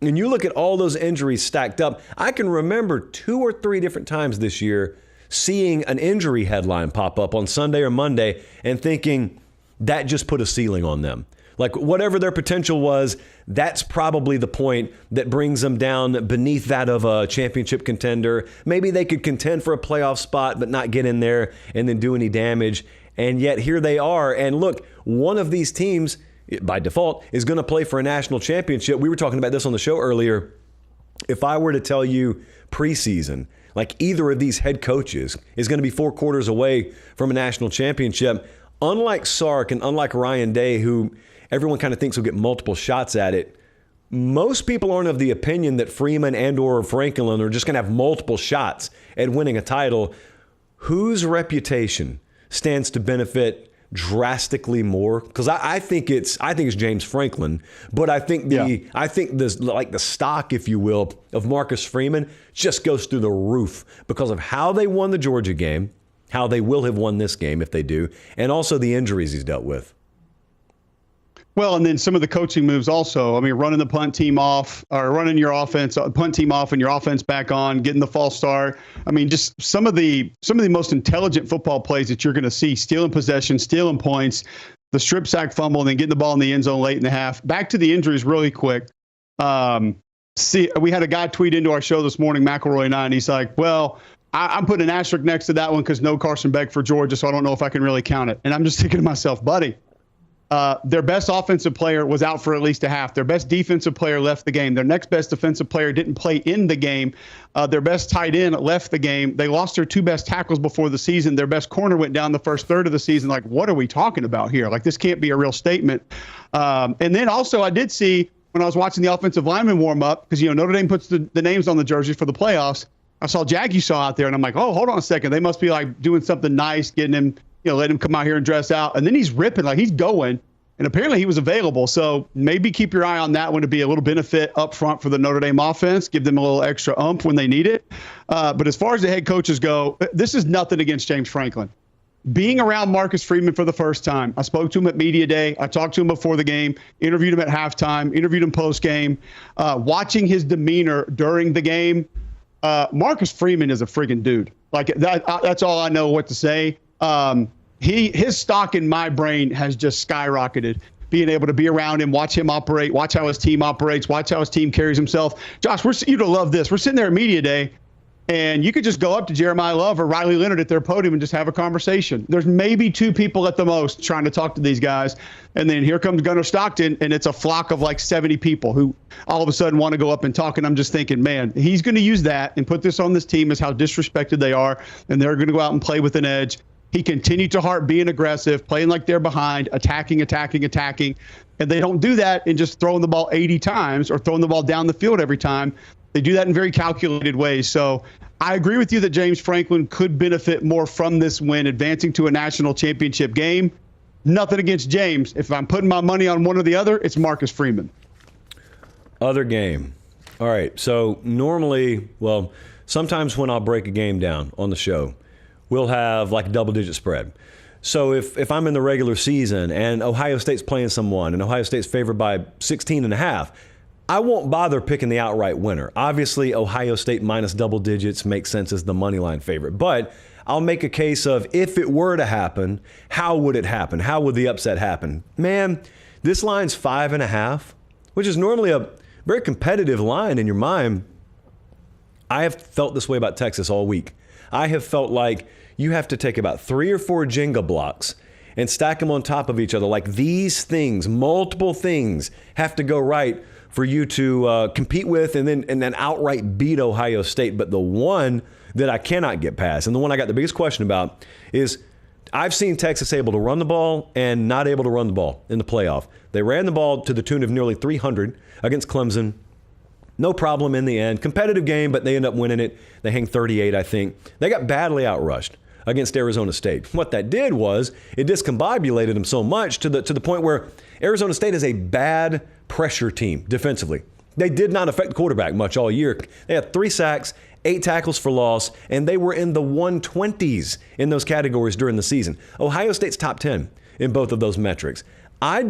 A: and you look at all those injuries stacked up, I can remember 2 or 3 different times this year seeing an injury headline pop up on Sunday or Monday and thinking that just put a ceiling on them. Like whatever their potential was, that's probably the point that brings them down beneath that of a championship contender. Maybe they could contend for a playoff spot, but not get in there and then do any damage. And yet here they are. And look, one of these teams, by default, is going to play for a national championship. We were talking about this on the show earlier. If I were to tell you preseason, like either of these head coaches is going to be 4 quarters away from a national championship, unlike Sark and unlike Ryan Day, who everyone kind of thinks will get multiple shots at it, most people aren't of the opinion that Freeman and or Franklin are just going to have multiple shots at winning a title. Whose reputation stands to benefit drastically more? Because I think it's James Franklin, but I think the stock, if you will, of Marcus Freeman just goes through the roof because of how they won the Georgia game, how they will have won this game if they do, and also the injuries he's dealt with.
B: Well, and then some of the coaching moves also. I mean, running the punt team off or running your punt team off and your offense back on, getting the false start. I mean, just some of the most intelligent football plays that you're going to see: stealing possession, stealing points, the strip sack fumble, and then getting the ball in the end zone late in the half. Back to the injuries really quick. We had a guy tweet into our show this morning, McElroy9, and he's like, well, I'm putting an asterisk next to that one because no Carson Beck for Georgia, so I don't know if I can really count it. And I'm just thinking to myself, buddy, their best offensive player was out for at least a half. Their best defensive player left the game. Their next best defensive player didn't play in the game. Their best tight end left the game. They lost their 2 best tackles before the season. Their best corner went down the first third of the season. Like, what are we talking about here? Like, this can't be a real statement. And then also I did see when I was watching the offensive lineman warm up, because, Notre Dame puts the names on the jerseys for the playoffs. I saw Jagusaw out there, and I'm like, oh, hold on a second. They must be like doing something nice, getting him, letting him come out here and dress out. And then he's ripping, like he's going. And apparently he was available. So maybe keep your eye on that one to be a little benefit up front for the Notre Dame offense, give them a little extra oomph when they need it. But as far as the head coaches go, this is nothing against James Franklin. Being around Marcus Freeman for the first time, I spoke to him at Media Day. I talked to him before the game, interviewed him at halftime, interviewed him post-game. Watching his demeanor during the game, Marcus Freeman is a friggin' dude. Like that's all I know what to say. His stock in my brain has just skyrocketed. Being able to be around him, watch him operate, watch how his team operates, watch how his team carries himself. Josh, you'd love this. We're sitting there at Media Day, and you could just go up to Jeremiah Love or Riley Leonard at their podium and just have a conversation. There's maybe 2 people at the most trying to talk to these guys. And then here comes Gunnar Stockton, and it's a flock of like 70 people who all of a sudden want to go up and talk. And I'm just thinking, man, he's going to use that and put this on this team as how disrespected they are. And they're going to go out and play with an edge. He continued to heart being aggressive, playing like they're behind, attacking. And they don't do that in just throwing the ball 80 times or throwing the ball down the field every time. They do that in very calculated ways. So I agree with you that James Franklin could benefit more from this win, advancing to a national championship game. Nothing against James. If I'm putting my money on one or the other, it's Marcus Freeman.
A: Other game. All right. So normally, sometimes when I'll break a game down on the show, we'll have like a double-digit spread. So if I'm in the regular season and Ohio State's playing someone and Ohio State's favored by 16.5, I won't bother picking the outright winner. Obviously, Ohio State minus double digits makes sense as the money line favorite. But I'll make a case of if it were to happen, how would it happen? How would the upset happen? Man, this line's 5.5, which is normally a very competitive line in your mind. I have felt this way about Texas all week. I have felt like you have to take about 3 or 4 Jenga blocks and stack them on top of each other. Like these things, multiple things have to go right for you to compete with and then outright beat Ohio State. But the one that I cannot get past, and the one I got the biggest question about, is I've seen Texas able to run the ball and not able to run the ball in the playoff. They ran the ball to the tune of nearly 300 against Clemson. No problem in the end. Competitive game, but they end up winning it. They hang 38, I think. They got badly outrushed against Arizona State. What that did was it discombobulated them so much to the point where Arizona State is a bad pressure team defensively. They did not affect the quarterback much all year. They had 3 sacks, 8 tackles for loss, and they were in the 120s in those categories during the season. Ohio State's top 10 in both of those metrics. I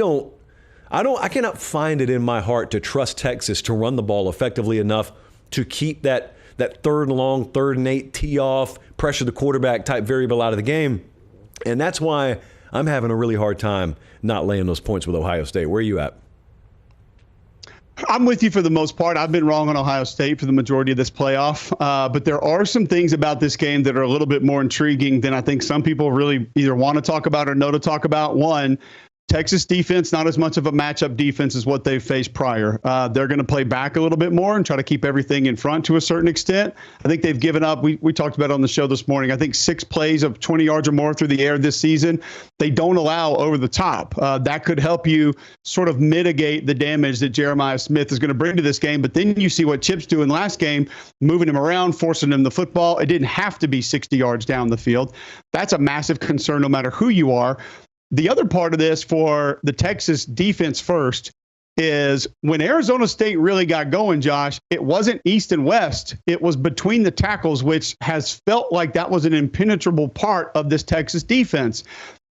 A: cannot find it in my heart to trust Texas to run the ball effectively enough to keep that 3rd and long, 3rd and 8 tee off, pressure the quarterback type variable out of the game. And that's why I'm having a really hard time not laying those points with Ohio State. Where are you at?
B: I'm with you for the most part. I've been wrong on Ohio State for the majority of this playoff. But there are some things about this game that are a little bit more intriguing than I think some people really either want to talk about or know to talk about. One, Texas defense, not as much of a matchup defense as what they've faced prior. They're going to play back a little bit more and try to keep everything in front to a certain extent. I think they've given up. We talked about it on the show this morning. I think 6 plays of 20 yards or more through the air this season. They don't allow over the top. That could help you sort of mitigate the damage that Jeremiah Smith is going to bring to this game. But then you see what Chip's doing last game, moving him around, forcing him the football. It didn't have to be 60 yards down the field. That's a massive concern no matter who you are. The other part of this for the Texas defense first is when Arizona State really got going, Josh, it wasn't east and west. It was between the tackles, which has felt like that was an impenetrable part of this Texas defense.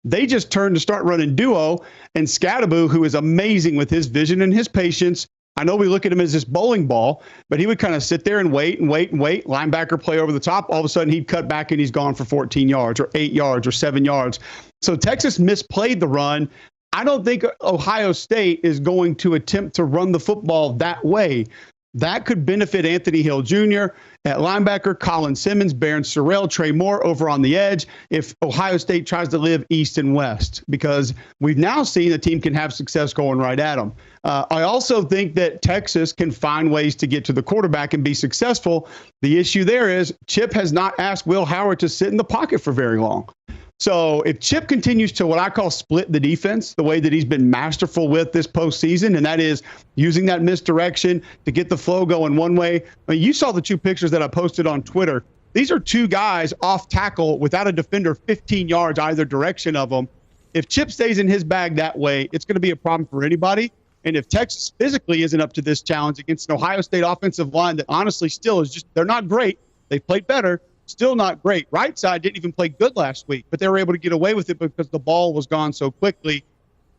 B: They just turned to start running duo, and Scadaboo, who is amazing with his vision and his patience. I know we look at him as this bowling ball, but he would kind of sit there and wait. Linebacker play over the top. All of a sudden, he'd cut back and he's gone for 14 yards or 8 yards or 7 yards. So Texas misplayed the run. I don't think Ohio State is going to attempt to run the football that way. That could benefit Anthony Hill Jr. at linebacker, Colin Simmons, Barron Sorrell, Trey Moore over on the edge if Ohio State tries to live east and west, because we've now seen a team can have success going right at them. I also think that Texas can find ways to get to the quarterback and be successful. The issue there is Chip has not asked Will Howard to sit in the pocket for very long. So if Chip continues to what I call split the defense, the way that he's been masterful with this postseason, and that is using that misdirection to get the flow going one way. I mean, you saw the 2 pictures that I posted on Twitter. These are 2 guys off tackle without a defender 15 yards either direction of them. If Chip stays in his bag that way, it's going to be a problem for anybody. And if Texas physically isn't up to this challenge against an Ohio State offensive line that honestly still is just, they're not great. They've played better. Still not great. Right side didn't even play good last week, but they were able to get away with it because the ball was gone so quickly.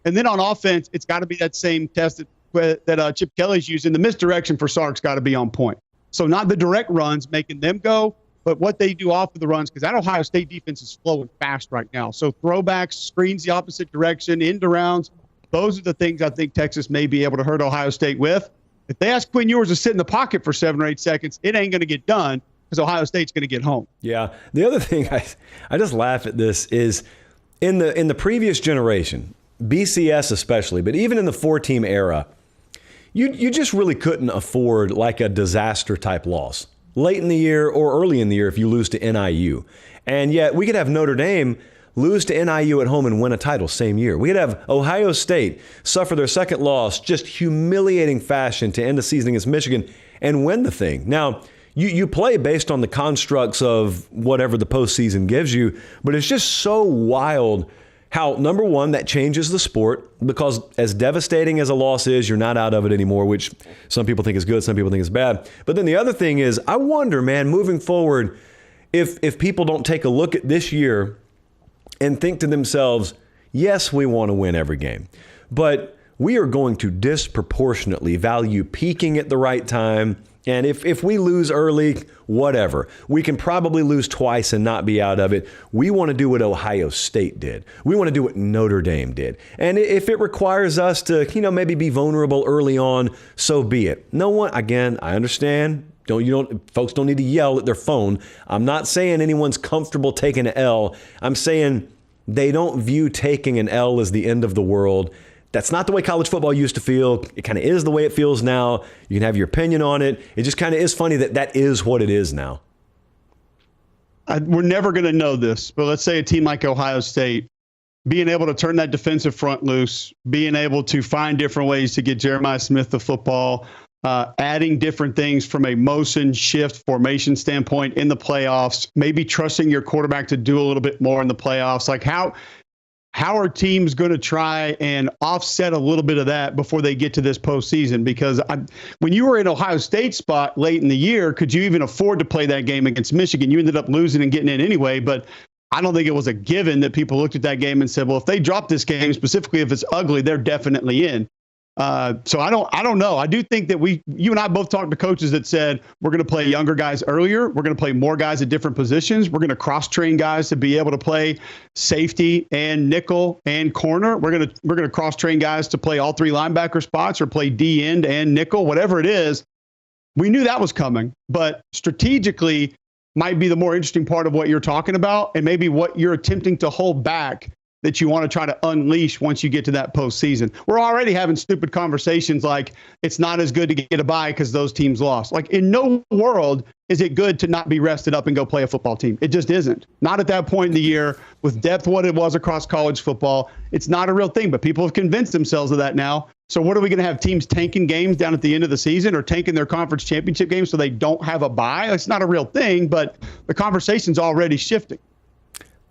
B: And then on offense, it's got to be that same test that Chip Kelly's using. The misdirection for Sark's got to be on point. So not the direct runs making them go, but what they do off of the runs, because that Ohio State defense is flowing fast right now. So throwbacks, screens the opposite direction, end arounds, those are the things I think Texas may be able to hurt Ohio State with. If they ask Quinn Ewers to sit in the pocket for 7 or 8 seconds, it ain't going to get done, because Ohio State's going to get home.
A: Yeah. The other thing I just laugh at this is in the previous generation, BCS especially, but even in the 4-team era, you just really couldn't afford like a disaster type loss late in the year or early in the year if you lose to NIU. And yet we could have Notre Dame lose to NIU at home and win a title same year. We could have Ohio State suffer their second loss, just humiliating fashion to end the season against Michigan and win the thing. Now, you play based on the constructs of whatever the postseason gives you, but it's just so wild how, number one, that changes the sport, because as devastating as a loss is, you're not out of it anymore, which some people think is good, some people think is bad. But then the other thing is, I wonder, man, moving forward, if people don't take a look at this year and think to themselves, yes, we want to win every game, but we are going to disproportionately value peaking at the right time. And if we lose early, whatever, we can probably lose twice and not be out of it. We want to do what Ohio State did. We want to do what Notre Dame did. And if it requires us to, maybe be vulnerable early on, so be it. No one, again, I understand. Folks don't need to yell at their phone. I'm not saying anyone's comfortable taking an L. I'm saying they don't view taking an L as the end of the world. That's not the way college football used to feel. It kind of is the way it feels now. You can have your opinion on it. It just kind of is funny that is what it is now.
B: we're never going to know this, but let's say a team like Ohio State, being able to turn that defensive front loose, being able to find different ways to get Jeremiah Smith the football, adding different things from a motion shift formation standpoint in the playoffs, maybe trusting your quarterback to do a little bit more in the playoffs. Like how are teams going to try and offset a little bit of that before they get to this postseason? Because when you were in Ohio State spot late in the year, could you even afford to play that game against Michigan? You ended up losing and getting in anyway, but I don't think it was a given that people looked at that game and said, well, if they drop this game, specifically if it's ugly, they're definitely in. So I don't know. I do think that you and I both talked to coaches that said we're going to play younger guys earlier. We're going to play more guys at different positions. We're going to cross-train guys to be able to play safety and nickel and corner. We're going to cross-train guys to play all three linebacker spots or play D end and nickel, whatever it is. We knew that was coming, but strategically might be the more interesting part of what you're talking about and maybe what you're attempting to hold back that you want to try to unleash once you get to that postseason. We're already having stupid conversations like it's not as good to get a bye because those teams lost. Like in no world is it good to not be rested up and go play a football team. It just isn't. Not at that point in the year with depth what it was across college football. It's not a real thing, but people have convinced themselves of that now. So what are we going to have teams tanking games down at the end of the season or tanking their conference championship games so they don't have a bye? It's not a real thing, but the conversation's already shifting.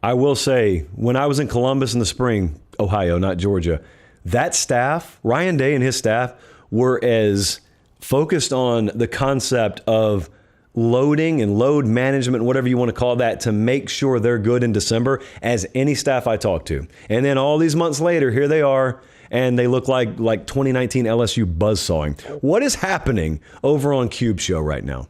A: I will say, when I was in Columbus in the spring, Ohio, not Georgia, that staff, Ryan Day and his staff, were as focused on the concept of loading and load management, whatever you want to call that, to make sure they're good in December as any staff I talked to. And then all these months later, here they are, and they look like 2019 LSU buzzsawing. What is happening over on Cube Show right now?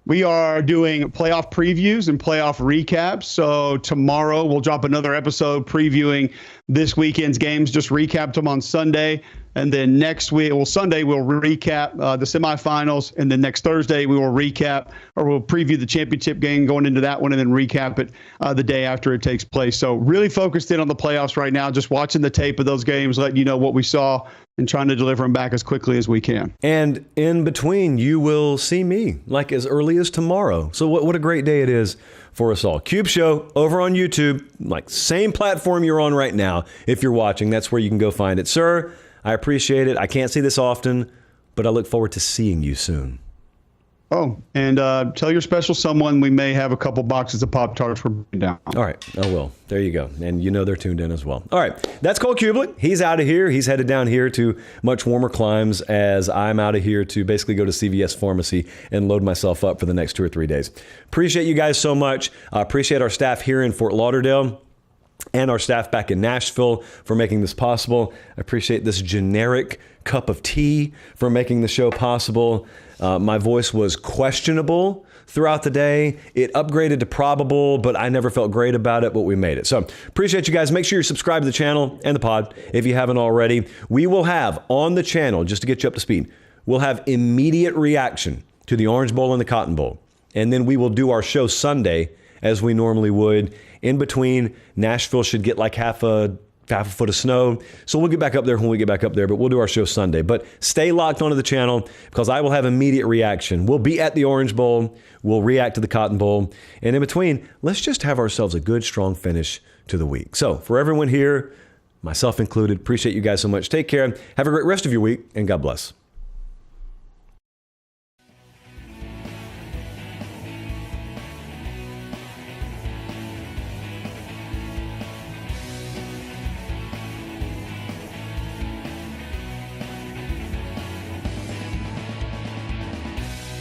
B: We are doing playoff previews and playoff recaps. So tomorrow we'll drop another episode previewing this weekend's games. Just recapped them on Sunday. And then next week, Sunday, we'll recap the semifinals. And then next Thursday, we will recap or we'll preview the championship game going into that one and then recap it the day after it takes place. So really focused in on the playoffs right now, just watching the tape of those games, letting you know what we saw and trying to deliver them back as quickly as we can.
A: And in between, you will see me like as early as tomorrow. So what a great day it is for us all. Cube Show over on YouTube, like same platform you're on right now. If you're watching, that's where you can go find it. Sir, I appreciate it. I can't see this often, but I look forward to seeing you soon.
B: Oh, and tell your special someone we may have a couple boxes of Pop-Tarts we're bringing down.
A: All right. I will. There you go. And you know they're tuned in as well. All right. That's Cole Cubelic. He's out of here. He's headed down here to much warmer climes as I'm out of here to basically go to CVS Pharmacy and load myself up for the next 2 or 3 days. Appreciate you guys so much. I appreciate our staff here in Fort Lauderdale and our staff back in Nashville for making this possible. I appreciate this generic cup of tea for making the show possible. My voice was questionable throughout the day. It upgraded to probable, but I never felt great about it, but we made it. So appreciate you guys. Make sure you subscribe to the channel and the pod if you haven't already. We will have on the channel, just to get you up to speed, we'll have immediate reaction to the Orange Bowl and the Cotton Bowl. And then we will do our show Sunday as we normally would. In between, Nashville should get like half a foot of snow. So we'll get back up there when we get back up there, but we'll do our show Sunday. But stay locked onto the channel because I will have immediate reaction. We'll be at the Orange Bowl. We'll react to the Cotton Bowl. And in between, let's just have ourselves a good, strong finish to the week. So for everyone here, myself included, appreciate you guys so much. Take care. Have a great rest of your week, and God bless.